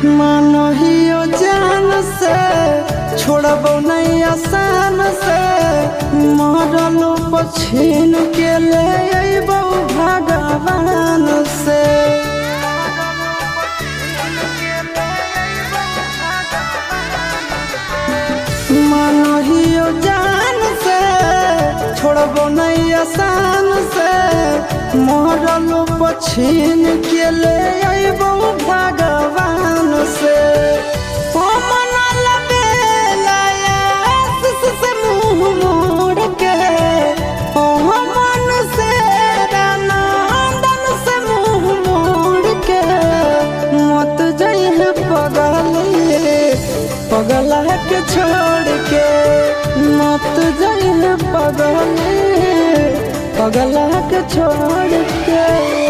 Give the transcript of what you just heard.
मानहियो जान से छोड़बो नहीं आसान से मरलो पछीन के ले अइबो भगवान से। मानहियो जान से छोड़बो नहीं आसान से मरलो पछीन के ले अइबो भगवान से। पगला के छोड़ के मत जाइए पगला के छोड़ के।